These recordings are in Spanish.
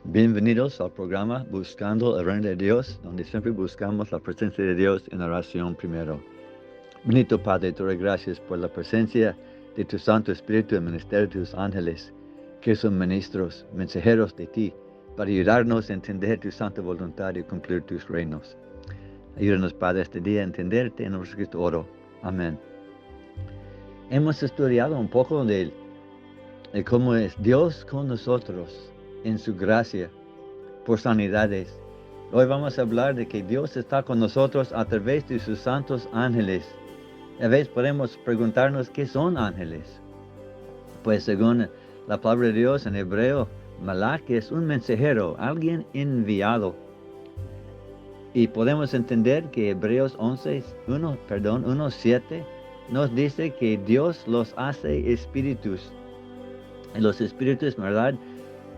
Bienvenidos al programa Buscando el Reino de Dios, donde siempre buscamos la presencia de Dios en oración primero. Bendito Padre, te doy gracias por la presencia de tu Santo Espíritu y el ministerio de tus ángeles, que son ministros, mensajeros de ti, para ayudarnos a entender tu santa voluntad y cumplir tus reinos. Ayúdanos, Padre, este día a entenderte en nuestro Cristo oro. Amén. Hemos estudiado un poco de cómo es Dios con nosotros en su gracia por sanidades. Hoy vamos a hablar de que Dios está con nosotros a través de sus santos ángeles. A veces podemos preguntarnos qué son ángeles. Pues según la palabra de Dios en hebreo, malach es un mensajero, alguien enviado. Y podemos entender que Hebreos 1:7 nos dice que Dios los hace espíritus. Y los espíritus, ¿verdad?,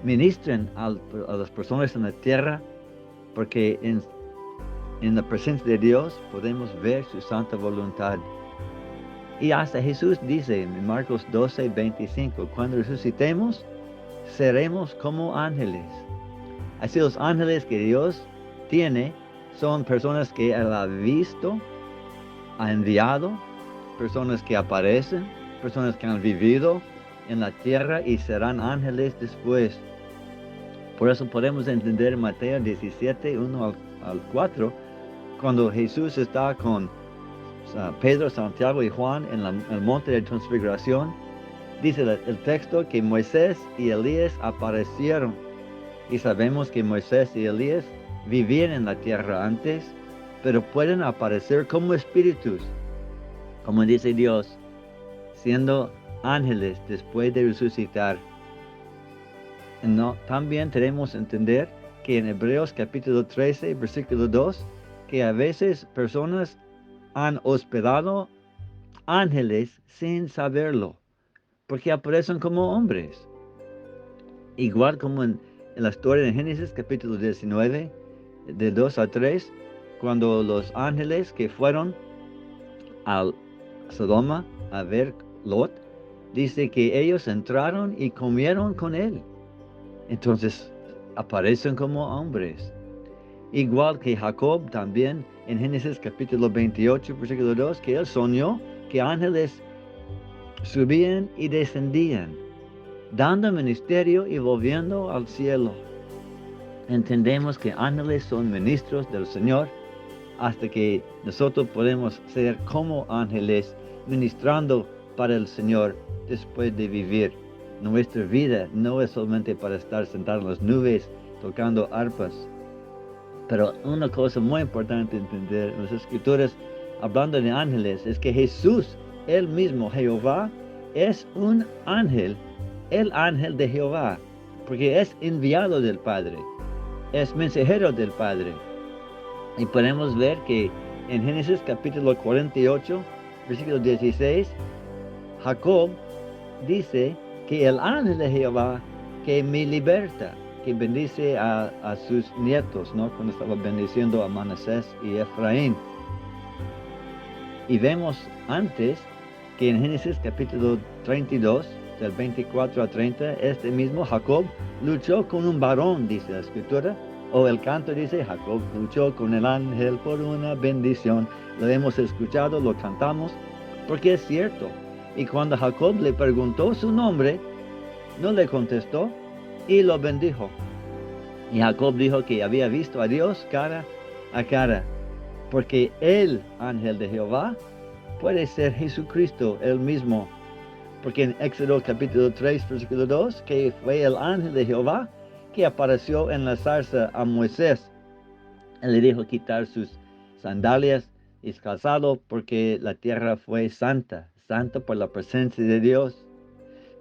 ministran a las personas en la tierra, porque en la presencia de Dios podemos ver su santa voluntad. Y hasta Jesús dice en Marcos 12:25, cuando resucitemos, seremos como ángeles. Así los ángeles que Dios tiene son personas que Él ha visto, ha enviado, personas que aparecen, personas que han vivido en la tierra y serán ángeles después. Por eso podemos entender Mateo 17:1-4, cuando Jesús está con Pedro, Santiago y Juan en el monte de transfiguración. Dice el texto que Moisés y Elías aparecieron. Y sabemos que Moisés y Elías vivían en la tierra antes, pero pueden aparecer como espíritus, como dice Dios, siendo ángeles después de resucitar. No, también tenemos que entender que en Hebreos capítulo 13, versículo 2, que a veces personas han hospedado ángeles sin saberlo, porque aparecen como hombres. Igual como en la historia de Génesis capítulo 19, de 2-3, cuando los ángeles que fueron a Sodoma a ver Lot, dice que ellos entraron y comieron con él. Entonces aparecen como hombres. Igual que Jacob también en Génesis capítulo 28, versículo 2, que él soñó que ángeles subían y descendían, dando ministerio y volviendo al cielo. Entendemos que ángeles son ministros del Señor, hasta que nosotros podemos ser como ángeles ministrando para el Señor después de vivir. Nuestra vida no es solamente para estar sentados en las nubes tocando arpas. Pero una cosa muy importante entender en las Escrituras, hablando de ángeles, es que Jesús, él mismo, Jehová, es un ángel, el ángel de Jehová, porque es enviado del Padre, es mensajero del Padre. Y podemos ver que en Génesis capítulo 48, versículo 16, Jacob dice que el ángel de Jehová que me liberta, que bendice a sus nietos, ¿no?, cuando estaba bendiciendo a Manasés y Efraín. Y vemos antes que en Génesis capítulo 32, del 24-30, este mismo Jacob luchó con un varón, dice la Escritura, o el canto dice, Jacob luchó con el ángel por una bendición. Lo hemos escuchado, lo cantamos, porque es cierto. Y cuando Jacob le preguntó su nombre, no le contestó y lo bendijo. Y Jacob dijo que había visto a Dios cara a cara, porque el ángel de Jehová puede ser Jesucristo él mismo. Porque en Éxodo capítulo 3, versículo 2, que fue el ángel de Jehová que apareció en la zarza a Moisés. Él le dijo quitar sus sandalias y calzado, porque la tierra fue santa, santa por la presencia de Dios.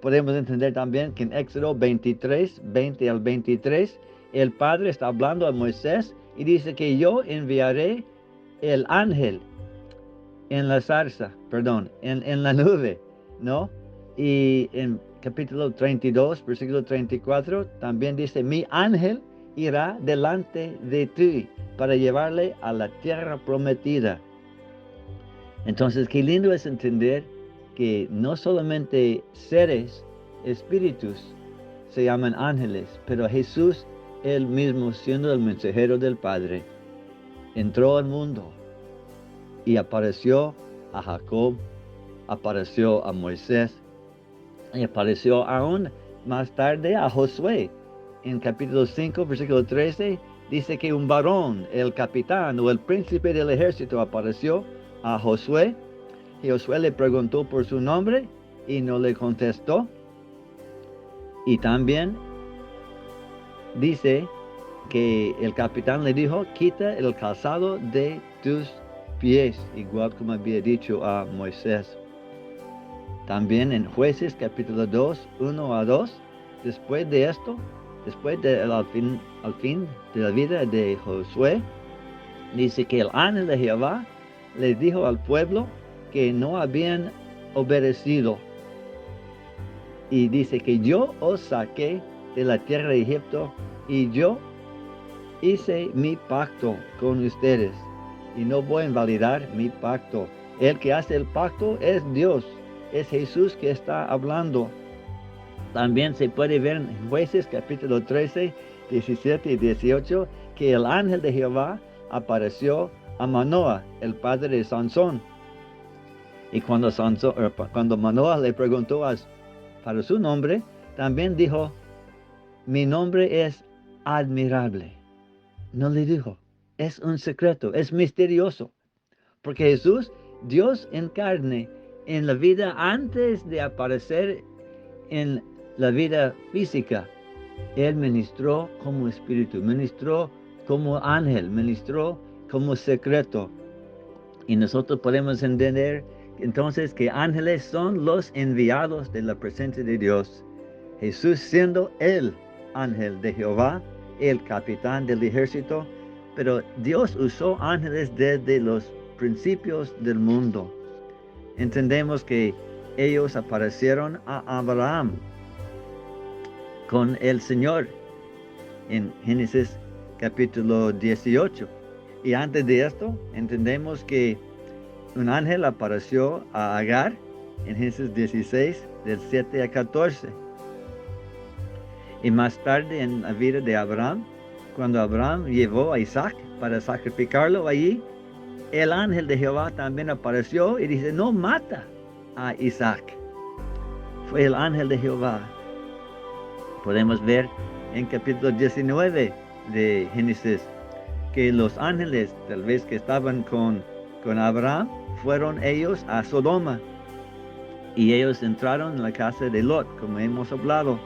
Podemos entender también que en Éxodo 23, 20-23, el Padre está hablando a Moisés y dice que yo enviaré el ángel en la zarza, en la nube, ¿no? Y en capítulo 32, versículo 34, también dice, mi ángel irá delante de ti para llevarle a la tierra prometida. Entonces, qué lindo es entender que no solamente seres, espíritus, se llaman ángeles, pero Jesús él mismo, siendo el mensajero del Padre, entró al mundo y apareció a Jacob, apareció a Moisés y apareció aún más tarde a Josué. En capítulo 5, versículo 13, dice que un varón, el capitán o el príncipe del ejército, apareció a Josué. Y Josué le preguntó por su nombre y no le contestó. Y también dice que el capitán le dijo, quita el calzado de tus pies, igual como había dicho a Moisés. También en Jueces capítulo 2, 1 a 2, después de esto, después al fin de la vida de Josué, dice que el ángel de Jehová le dijo al pueblo que no habían obedecido. Y dice que yo os saqué de la tierra de Egipto y yo hice mi pacto con ustedes y no voy a invalidar mi pacto. El que hace el pacto es Dios, es Jesús que está hablando. También se puede ver en Jueces capítulo 13, 17 y 18 que el ángel de Jehová apareció a Manoah, el padre de Sansón. Y cuando Manoah le preguntó para su nombre, también dijo, mi nombre es admirable. No le dijo, es un secreto, es misterioso. Porque Jesús, Dios en carne, en la vida antes de aparecer en la vida física, Él ministró como espíritu, ministró como ángel, ministró como secreto. Y nosotros podemos entender entonces que ángeles son los enviados de la presencia de Dios. Jesús siendo el ángel de Jehová, el capitán del ejército, pero Dios usó ángeles desde los principios del mundo. Entendemos que ellos aparecieron a Abraham con el Señor en Génesis capítulo 18. Y antes de esto, entendemos que un ángel apareció a Agar en Génesis 16, del 7 a 14. Y más tarde en la vida de Abraham, cuando Abraham llevó a Isaac para sacrificarlo allí, el ángel de Jehová también apareció y dice, no mata a Isaac. Fue el ángel de Jehová. Podemos ver en capítulo 19 de Génesis que los ángeles, tal vez que estaban con Abraham, fueron ellos a Sodoma. Y ellos entraron en la casa de Lot, como hemos hablado.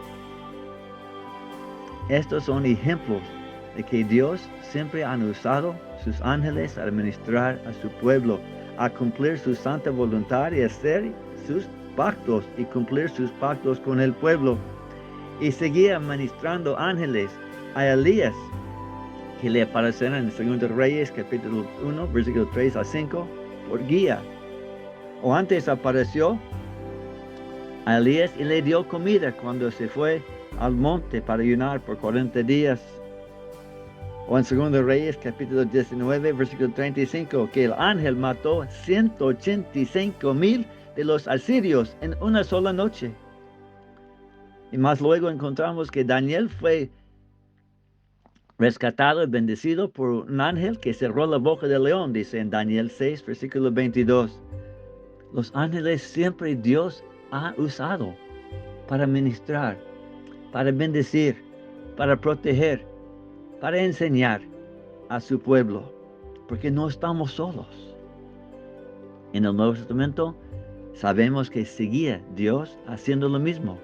Estos son ejemplos de que Dios siempre ha usado sus ángeles a administrar a su pueblo, a cumplir su santa voluntad y hacer sus pactos y cumplir sus pactos con el pueblo. Y seguía ministrando ángeles a Elías, que le aparecerán en 2 Reyes capítulo 1, versículo 3 a 5, por guía. O antes apareció a Elías y le dio comida cuando se fue al monte para ayunar por 40 días. O en 2 Reyes capítulo 19, versículo 35, que el ángel mató 185,000 de los asirios en una sola noche. Y más luego encontramos que Daniel fue rescatado y bendecido por un ángel que cerró la boca del león, dice en Daniel 6, versículo 22. Los ángeles siempre Dios ha usado para ministrar, para bendecir, para proteger, para enseñar a su pueblo, porque no estamos solos. En el Nuevo Testamento sabemos que seguía Dios haciendo lo mismo.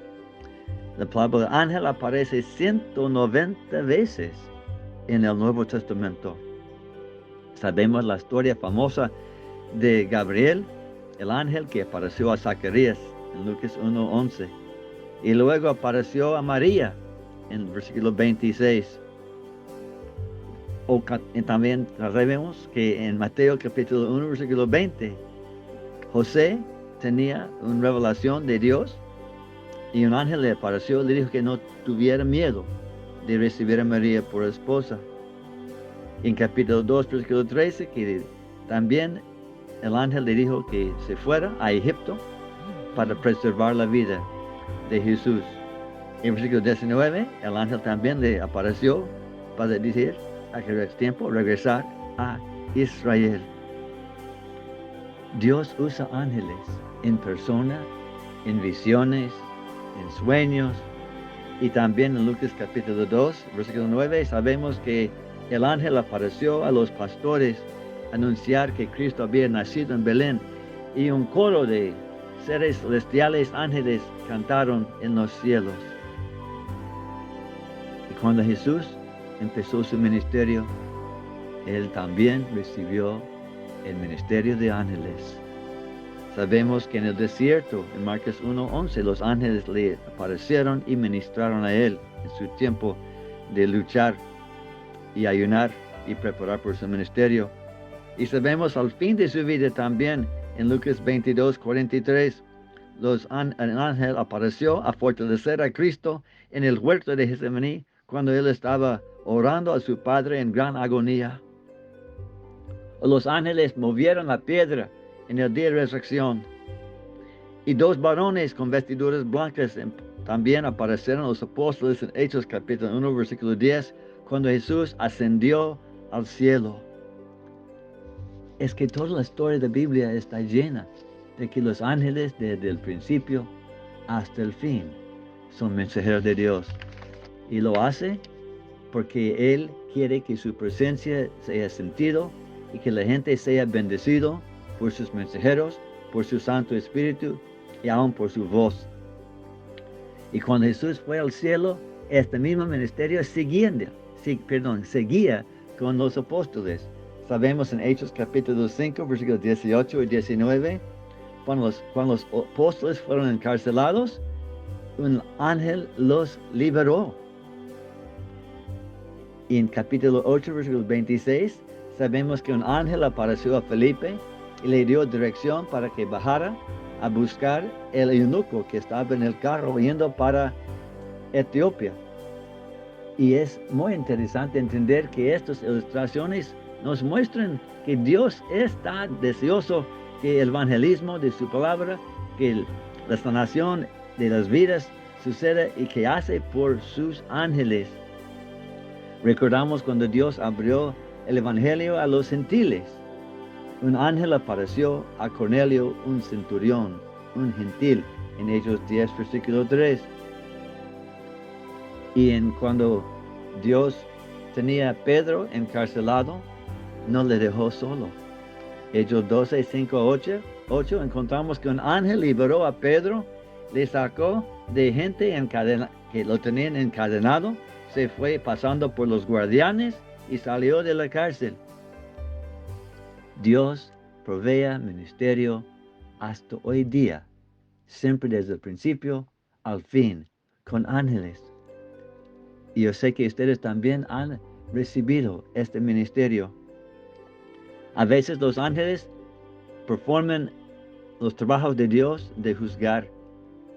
La palabra ángel aparece 190 veces en el Nuevo Testamento. Sabemos la historia famosa de Gabriel, el ángel que apareció a Zacarías en Lucas 1:11. Y luego apareció a María en el versículo 26. Y también sabemos que en Mateo capítulo 1, versículo 20, José tenía una revelación de Dios y un ángel le apareció y le dijo que no tuviera miedo de recibir a María por esposa. En capítulo 2, versículo 13, que también el ángel le dijo que se fuera a Egipto para preservar la vida de Jesús. En versículo 19, el ángel también le apareció para decir, a que es tiempo regresar a Israel. Dios usa ángeles en persona, en visiones, en sueños, y también en Lucas capítulo 2, versículo 9, sabemos que el ángel apareció a los pastores a anunciar que Cristo había nacido en Belén, y un coro de seres celestiales, ángeles, cantaron en los cielos. Y cuando Jesús empezó su ministerio, Él también recibió el ministerio de ángeles. Sabemos que en el desierto, en Marcos 1:11, los ángeles le aparecieron y ministraron a Él en su tiempo de luchar y ayunar y preparar por su ministerio. Y sabemos al fin de su vida también, en Lucas 22:43, el ángel apareció a fortalecer a Cristo en el huerto de Getsemaní cuando Él estaba orando a su Padre en gran agonía. Los ángeles movieron la piedra en el día de resurrección. Y dos varones con vestiduras blancas también aparecieron a los apóstoles en Hechos capítulo 1, versículo 10, cuando Jesús ascendió al cielo. Es que toda la historia de la Biblia está llena de que los ángeles desde el principio hasta el fin son mensajeros de Dios. Y lo hace porque Él quiere que su presencia sea sentido y que la gente sea bendecido por sus mensajeros, por su Santo Espíritu y aún por su voz. Y cuando Jesús fue al cielo, este mismo ministerio seguía con los apóstoles. Sabemos en Hechos capítulo 5, versículos 18 y 19, cuando los apóstoles fueron encarcelados, un ángel los liberó. Y en capítulo 8, versículo 26, sabemos que un ángel apareció a Felipe y le dio dirección para que bajara a buscar el eunuco que estaba en el carro yendo para Etiopía. Y es muy interesante entender que estas ilustraciones nos muestran que Dios está deseoso que el evangelismo de su palabra, que la sanación de las vidas suceda y que hace por sus ángeles. Recordamos cuando Dios abrió el evangelio a los gentiles. Un ángel apareció a Cornelio, un centurión, un gentil, en Hechos 10, versículo 3. Y cuando Dios tenía a Pedro encarcelado, no le dejó solo. Hechos 12, 5, 8, encontramos que un ángel liberó a Pedro, le sacó de gente que lo tenían encadenado, se fue pasando por los guardianes y salió de la cárcel. Dios provee ministerio hasta hoy día, siempre desde el principio al fin, con ángeles. Y yo sé que ustedes también han recibido este ministerio. A veces los ángeles performan los trabajos de Dios de juzgar,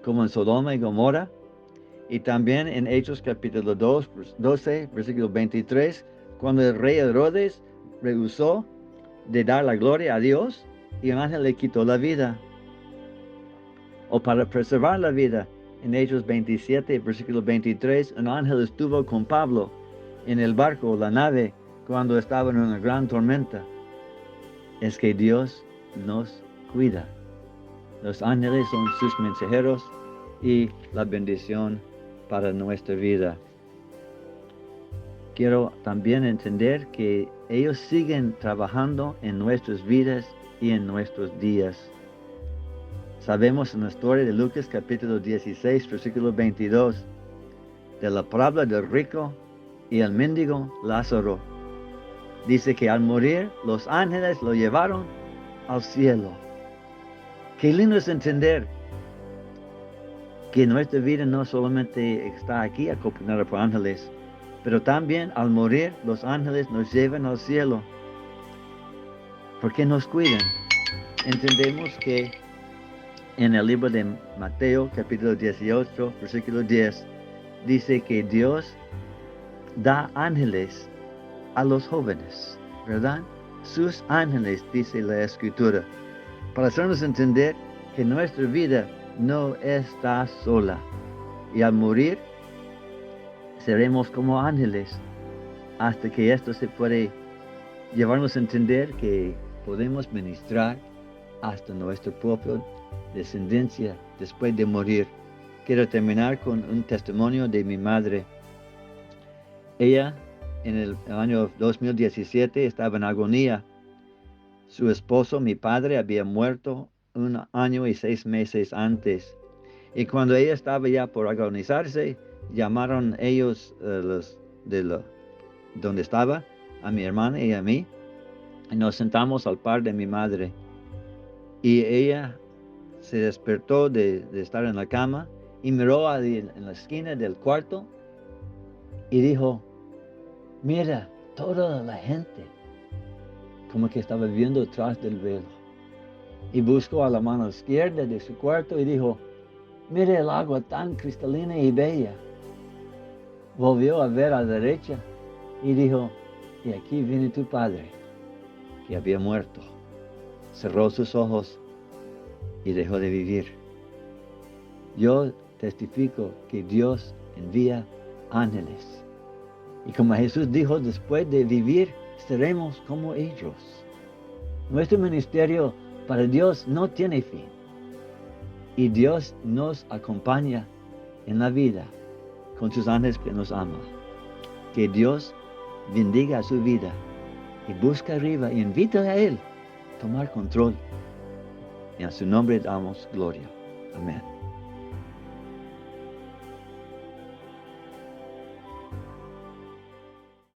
como en Sodoma y Gomorra, y también en Hechos capítulo 12, versículo 23, cuando el rey Herodes rehusó de dar la gloria a Dios y un ángel le quitó la vida. O para preservar la vida, en Hechos 27, versículo 23, un ángel estuvo con Pablo en el barco, la nave, cuando estaba en una gran tormenta. Es que Dios nos cuida. Los ángeles son sus mensajeros y la bendición para nuestra vida. Quiero también entender que ellos siguen trabajando en nuestras vidas y en nuestros días. Sabemos en la historia de Lucas capítulo 16, versículo 22, de la parábola del rico y el mendigo Lázaro. Dice que al morir los ángeles lo llevaron al cielo. Qué lindo es entender que nuestra vida no solamente está aquí acompañada por ángeles, pero también al morir los ángeles nos llevan al cielo, porque nos cuidan. Entendemos que en el libro de Mateo capítulo 18, versículo 10, dice que Dios da ángeles a los jóvenes, ¿verdad? Sus ángeles, dice la Escritura, para hacernos entender que nuestra vida no está sola. Y al morir, seremos como ángeles, hasta que esto se puede llevarnos a entender que podemos ministrar hasta nuestra propia descendencia después de morir. Quiero terminar con un testimonio de mi madre. Ella, en el año 2017, estaba en agonía. Su esposo, mi padre, había muerto 1 año y 6 meses antes. Y cuando ella estaba ya por agonizarse, llamaron ellos, donde estaba, a mi hermana y a mí, y nos sentamos al par de mi madre. Y ella se despertó de estar en la cama y miró en la esquina del cuarto y dijo, mira, toda la gente, como que estaba viendo detrás del velo. Y buscó a la mano izquierda de su cuarto y dijo, mire el agua tan cristalina y bella. Volvió a ver a la derecha y dijo, y aquí viene tu padre, que había muerto. Cerró sus ojos y dejó de vivir. Yo testifico que Dios envía ángeles. Y como Jesús dijo, después de vivir, seremos como ellos. Nuestro ministerio para Dios no tiene fin. Y Dios nos acompaña en la vida con sus ángeles que nos ama. Que Dios bendiga su vida y busca arriba y invita a Él a tomar control. Y a su nombre damos gloria. Amén.